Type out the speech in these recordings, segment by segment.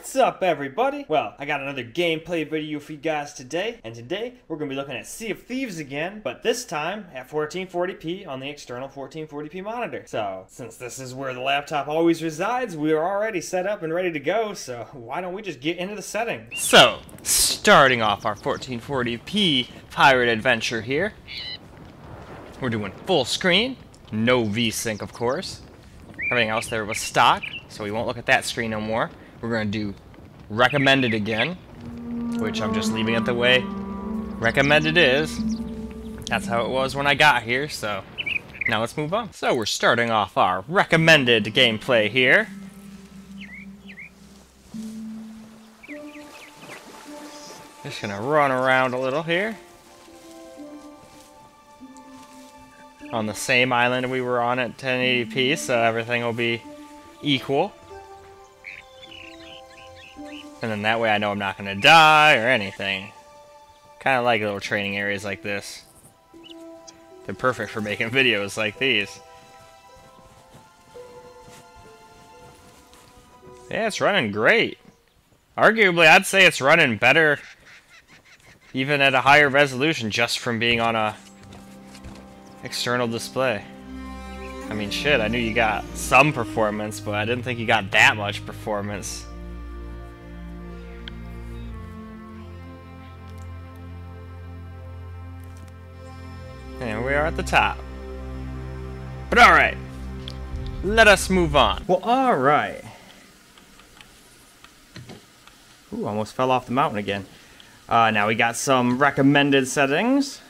What's up, everybody? Well, I got another gameplay video for you guys today, and today we're going to be looking at Sea of Thieves again, but this time at 1440p on the external 1440p monitor. So, since this is where the laptop always resides, we are already set up and ready to go, so why don't we just get into the settings? So, starting off our 1440p pirate adventure here, we're doing full screen, no VSync of course. Everything else there was stock, so we won't look at that screen no more. We're going to do recommended again, which I'm just leaving it the way recommended is. That's how it was when I got here, so now let's move on. So we're starting off our recommended gameplay here. Just going to run around a little here. On the same island we were on at 1080p, so everything will be equal. And then that way I know I'm not going to die or anything. Kind of like little training areas like this. They're perfect for making videos like these. Yeah, it's running great. Arguably, I'd say it's running better even at a higher resolution just from being on a external display. I mean, shit, I knew you got some performance, but I didn't think you got that much performance. And we are at the top. But alright, let us move on. Well, alright. Ooh, almost fell off the mountain again. Now we got some recommended settings.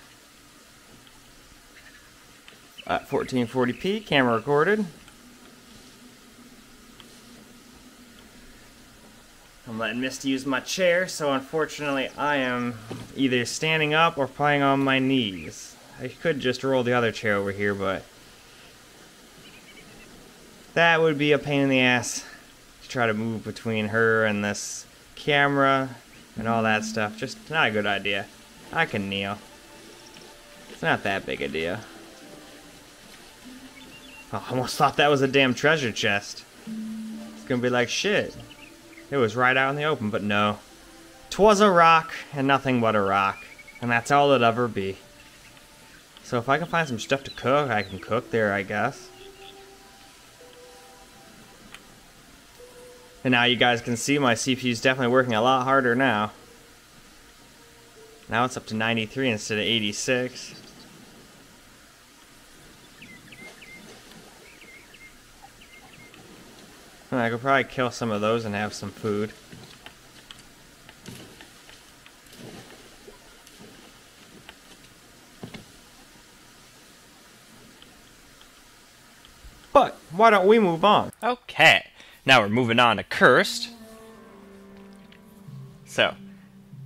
1440p, camera recorded. I'm letting Misty use my chair, so unfortunately I am either standing up or playing on my knees. I could just roll the other chair over here, but that would be a pain in the ass to try to move between her and this camera and all that stuff. Just not a good idea. I can kneel. It's not that big a deal. I almost thought that was a damn treasure chest. It's gonna be like shit. It was right out in the open, but no. 'Twas a rock, and nothing but a rock. And that's all it'll ever be. So if I can find some stuff to cook, I can cook there, I guess. And now you guys can see my CPU's definitely working a lot harder now. Now it's up to 93 instead of 86. I could probably kill some of those and have some food. But why don't we move on? Okay, now we're moving on to Cursed. So,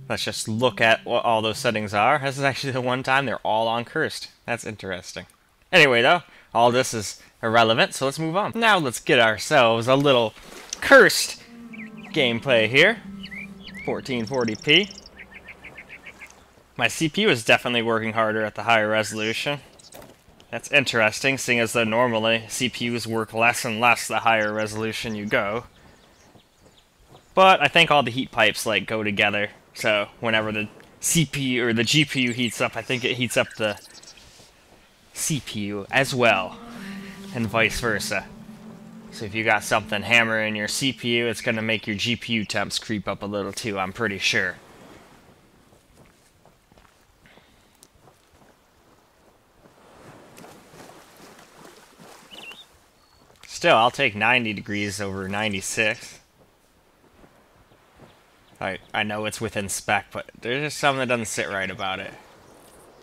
let's just look at what all those settings are. This is actually the one time they're all on Cursed. That's interesting. Anyway though, all this is irrelevant, so let's move on. Now let's get ourselves a little Cursed gameplay here. 1440p. My CPU is definitely working harder at the higher resolution. That's interesting, seeing as though normally CPUs work less and less the higher resolution you go. But I think all the heat pipes like go together, so whenever the CPU or the GPU heats up, I think it heats up the CPU as well, and vice versa. So if you got something hammering your CPU, it's going to make your GPU temps creep up a little too, I'm pretty sure. Still, I'll take 90 degrees over 96. I know it's within spec, but there's just something that doesn't sit right about it.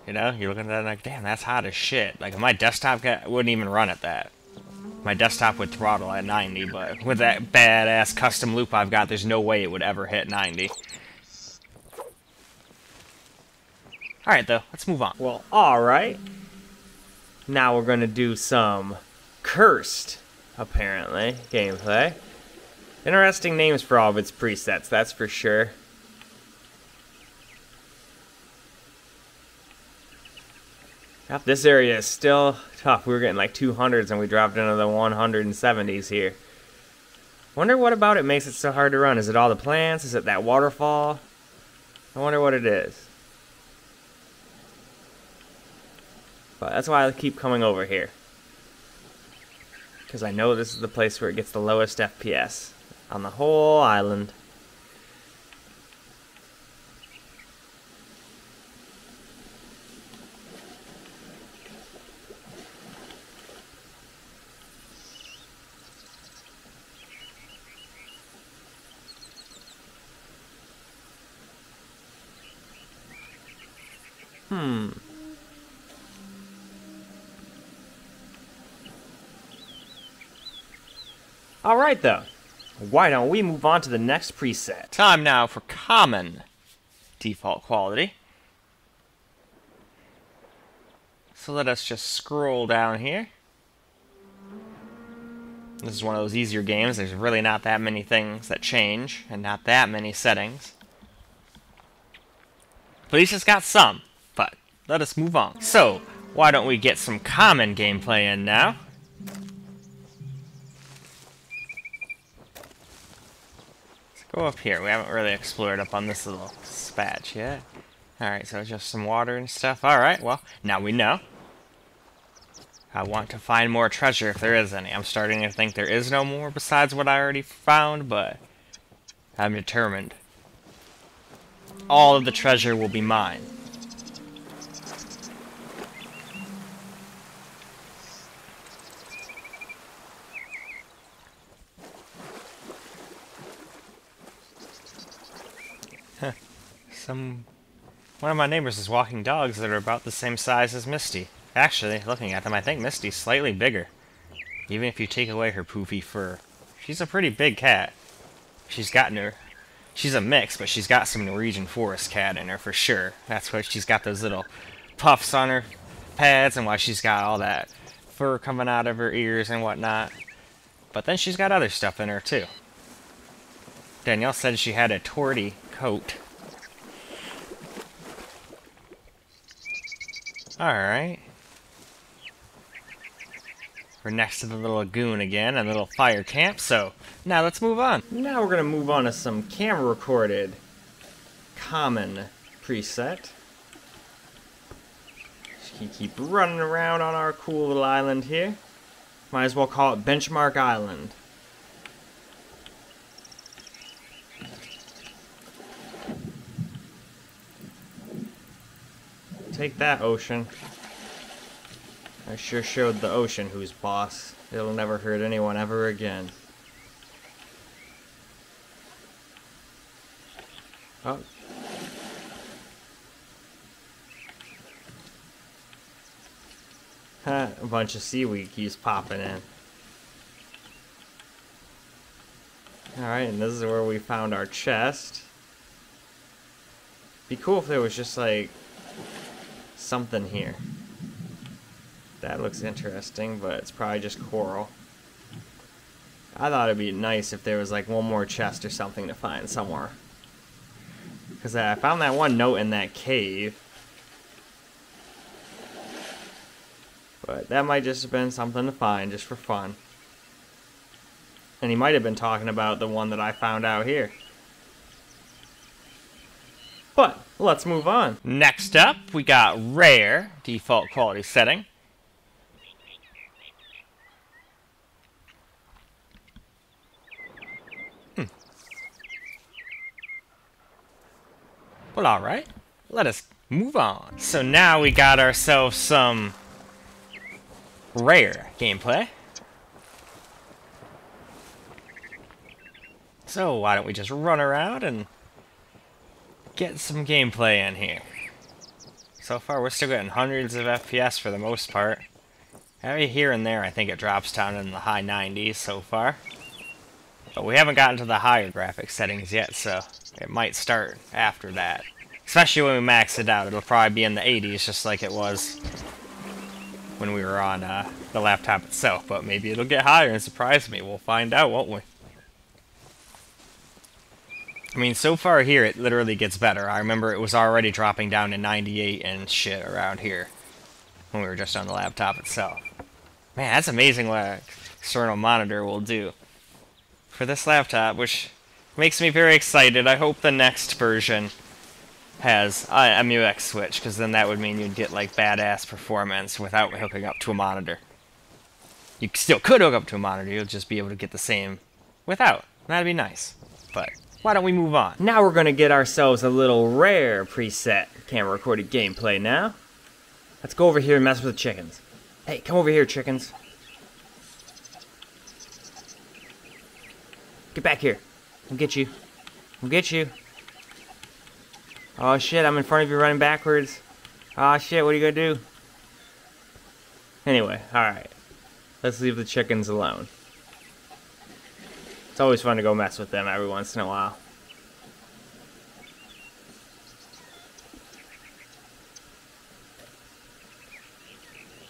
You know, you're looking at that like, damn, that's hot as shit. Like, my desktop wouldn't even run at that. My desktop would throttle at 90, but with that badass custom loop I've got, there's no way it would ever hit 90. Alright, though, let's move on. Well, alright. Now we're gonna do some Cursed, apparently, gameplay. Interesting names for all of its presets, that's for sure. Yep, this area is still tough. We were getting like 200s and we dropped into the 170s here. Wonder what about it makes it so hard to run. Is it all the plants? Is it that waterfall? I wonder what it is. But that's why I keep coming over here. Because I know this is the place where it gets the lowest FPS on the whole island. Alright though, why don't we move on to the next preset? Time now for common default quality. So let us just scroll down here. This is one of those easier games. There's really not that many things that change, and not that many settings. But he's just got some. But let us move on. So, why don't we get some common gameplay in now? Let's go up here. We haven't really explored up on this little patch yet. Alright, so just some water and stuff. Alright, well, now we know. I want to find more treasure if there is any. I'm starting to think there is no more besides what I already found, but I'm determined. All of the treasure will be mine. One of my neighbors is walking dogs that are about the same size as Misty. Actually, looking at them, I think Misty's slightly bigger. Even if you take away her poofy fur. She's a pretty big cat. She's a mix, but she's got some Norwegian forest cat in her for sure. That's why she's got those little puffs on her pads and why she's got all that fur coming out of her ears and whatnot. But then she's got other stuff in her too. Danielle said she had a torty coat. Alright. We're next to the little lagoon again, a little fire camp, so now let's move on. Now we're going to move on to some camera recorded common preset. Just keep running around on our cool little island here. Might as well call it Benchmark Island. Take that, ocean. I sure showed the ocean who's boss. It'll never hurt anyone ever again. Oh. A bunch of seaweed keeps popping in. Alright, and this is where we found our chest. Be cool if there was just like something here. That looks interesting, but it's probably just coral. I thought it'd be nice if there was like one more chest or something to find somewhere. Because I found that one note in that cave. But that might just have been something to find, just for fun. And he might have been talking about the one that I found out here. But, let's move on. Next up, we got rare default quality setting. Well, alright. Let us move on. So now we got ourselves some rare gameplay. So why don't we just run around and get some gameplay in here. So far we're still getting hundreds of FPS for the most part. Every here and there I think it drops down in the high 90s so far. But we haven't gotten to the higher graphics settings yet, so it might start after that. Especially when we max it out, it'll probably be in the 80s just like it was when we were on the laptop itself. But maybe it'll get higher and surprise me. We'll find out, won't we? I mean, so far here it literally gets better. I remember it was already dropping down to 98 and shit around here when we were just on the laptop itself. Man, that's amazing what an external monitor will do. for this laptop, which makes me very excited. I hope the next version has a MUX switch, because then that would mean you'd get like badass performance without hooking up to a monitor. You still could hook up to a monitor, you'll just be able to get the same without. That'd be nice. But why don't we move on? Now we're gonna get ourselves a little rare preset camera recorded gameplay now. Let's go over here and mess with the chickens. Hey, come over here, chickens. Get back here. I'll get you. I'll get you. Oh shit, I'm in front of you running backwards. Oh shit, what are you gonna do? Anyway, alright. Let's leave the chickens alone. It's always fun to go mess with them every once in a while.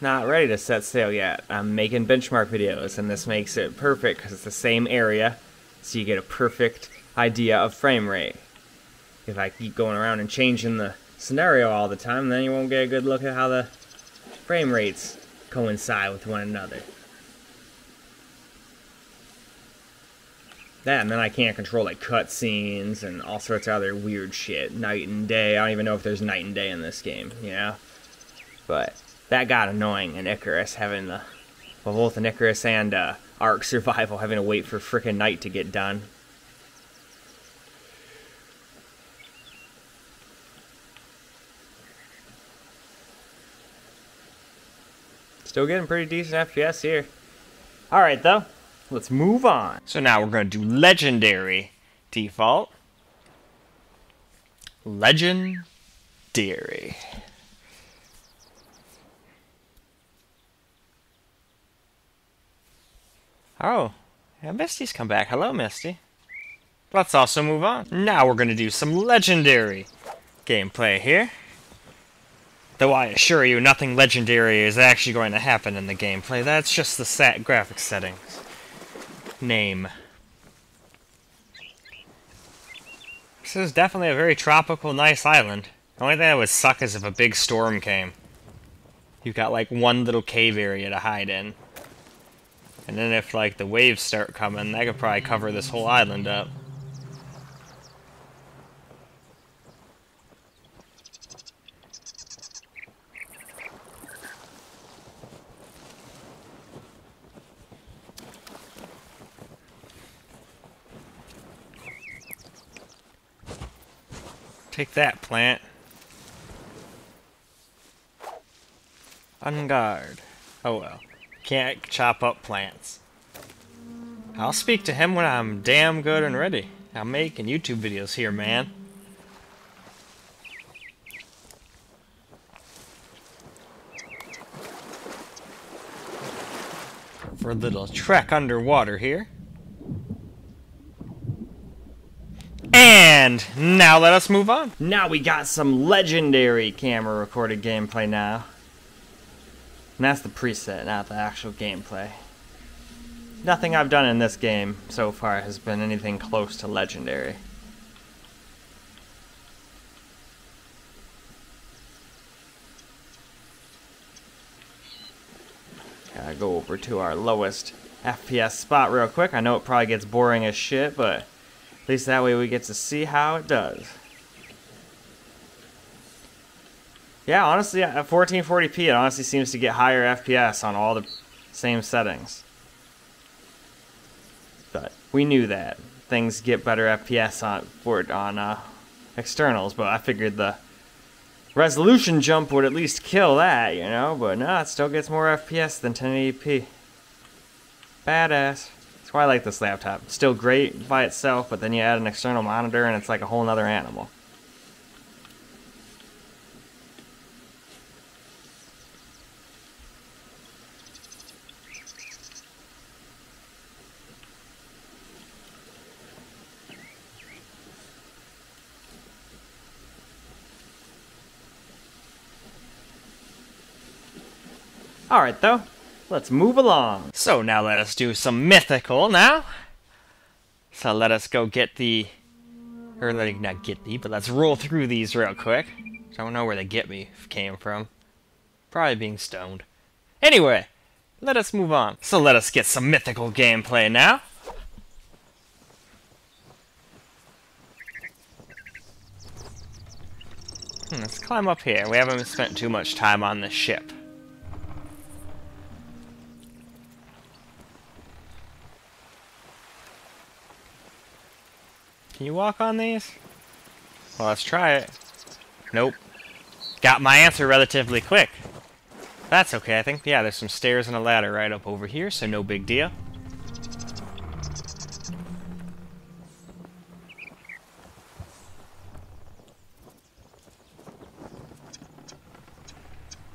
Not ready to set sail yet. I'm making benchmark videos, and this makes it perfect because it's the same area, so you get a perfect idea of frame rate. If I keep going around and changing the scenario all the time, then you won't get a good look at how the frame rates coincide with one another. That, and then I can't control like cutscenes and all sorts of other weird shit. Night and day. I don't even know if there's night and day in this game, you know? But that got annoying in Icarus, having the... Well, both in Icarus and Ark Survival, having to wait for frickin' night to get done. Still getting pretty decent FPS here. Alright, though. Let's move on. So now we're going to do Legendary default. Legendary. Oh, yeah, Misty's come back. Hello, Misty. Let's also move on. Now we're going to do some Legendary gameplay here. Though I assure you, nothing legendary is actually going to happen in the gameplay. That's just the graphics settings. Name. This is definitely a very tropical, nice island. The only thing that would suck is if a big storm came. You've got like one little cave area to hide in. And then if like the waves start coming, that could probably cover this whole island up. Take that, plant. On guard. Oh well. Can't chop up plants. I'll speak to him when I'm damn good and ready. I'm making YouTube videos here, man. For a little trek underwater here. And now let us move on. Now we got some legendary camera recorded gameplay now. And that's the preset, not the actual gameplay. Nothing I've done in this game so far has been anything close to legendary. Gotta go over to our lowest FPS spot real quick. I know it probably gets boring as shit, but at least that way we get to see how it does. Yeah, honestly, at 1440p, it honestly seems to get higher FPS on all the same settings. But we knew that. Things get better FPS on externals, but I figured the resolution jump would at least kill that, you know? But no, it still gets more FPS than 1080p. Badass. That's why I like this laptop. It's still great by itself, but then you add an external monitor and it's like a whole nother animal. Alright though, let's move along. So now let us do some mythical now. So let us go get the... Or not get the, but let's roll through these real quick. I don't know where the get me came from. Probably being stoned. Anyway, let us move on. So let us get some mythical gameplay now. Let's climb up here. We haven't spent too much time on the ship. Can you walk on these? Well, let's try it. Nope. Got my answer relatively quick. That's okay, I think. Yeah, there's some stairs and a ladder right up over here, so no big deal.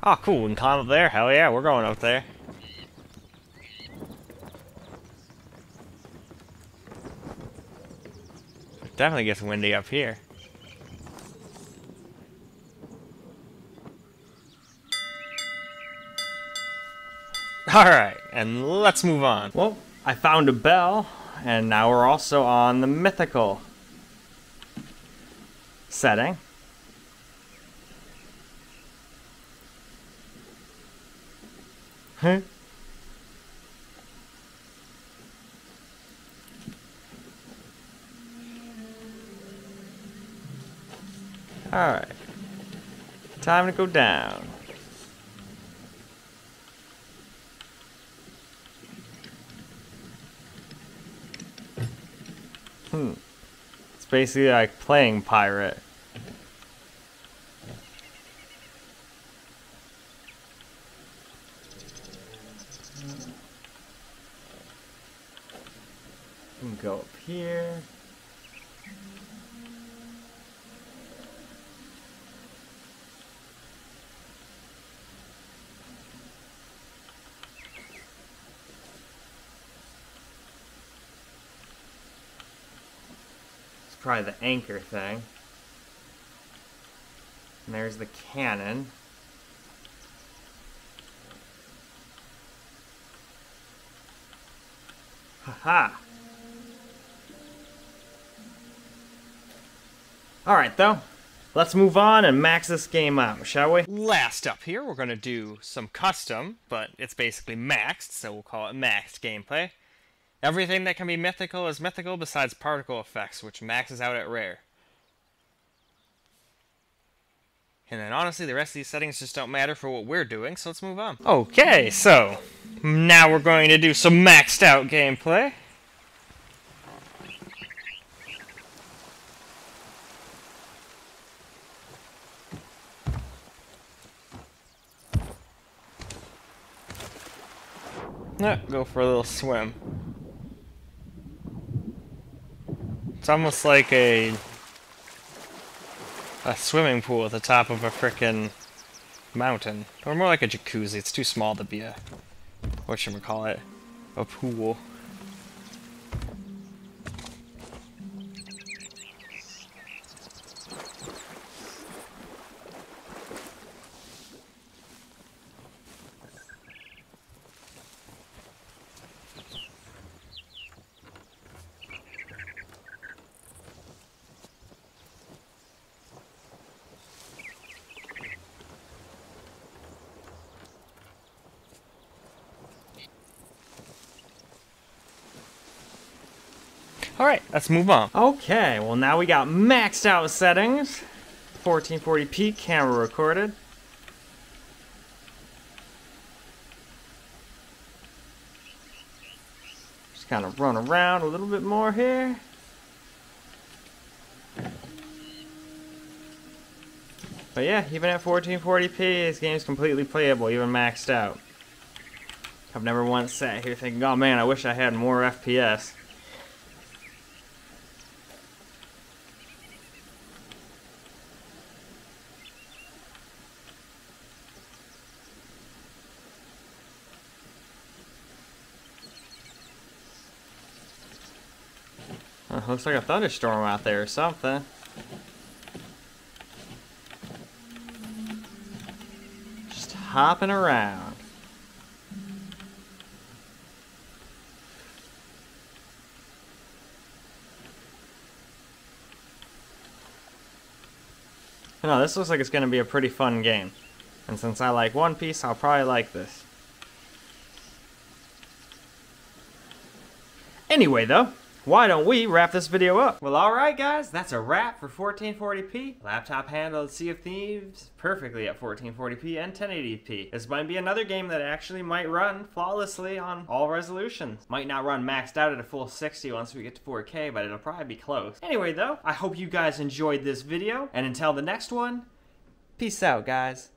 Oh, cool. We can climb up there. Hell yeah, we're going up there. It definitely gets windy up here. Alright, and let's move on. Well, I found a bell, and now we're also on the mythical setting. Huh? Alright. Time to go down. It's basically like playing pirate. We can go up here. It's probably the anchor thing. And there's the cannon. Haha! Alright though, let's move on and max this game out, shall we? Last up here, we're going to do some custom, but it's basically maxed, so we'll call it maxed gameplay. Everything that can be mythical is mythical besides particle effects, which maxes out at rare. And then honestly, the rest of these settings just don't matter for what we're doing, so let's move on. Okay, so now we're going to do some maxed out gameplay. Go for a little swim. It's almost like a swimming pool at the top of a frickin' mountain. Or more like a jacuzzi. It's too small to be a, whatchamacallit, a pool. Alright, let's move on. Okay, well now we got maxed out settings. 1440p camera recorded. Just kind of run around a little bit more here. But yeah, even at 1440p, this game's completely playable, even maxed out. I've never once sat here thinking, oh man, I wish I had more FPS. Looks like a thunderstorm out there or something. Just hopping around. No, this looks like it's going to be a pretty fun game. And since I like One Piece, I'll probably like this. Anyway, though, why don't we wrap this video up? Well, alright guys, that's a wrap for 1440p. Laptop handled Sea of Thieves perfectly at 1440p and 1080p. This might be another game that actually might run flawlessly on all resolutions. Might not run maxed out at a full 60 once we get to 4K, but it'll probably be close. Anyway though, I hope you guys enjoyed this video, and until the next one, peace out guys.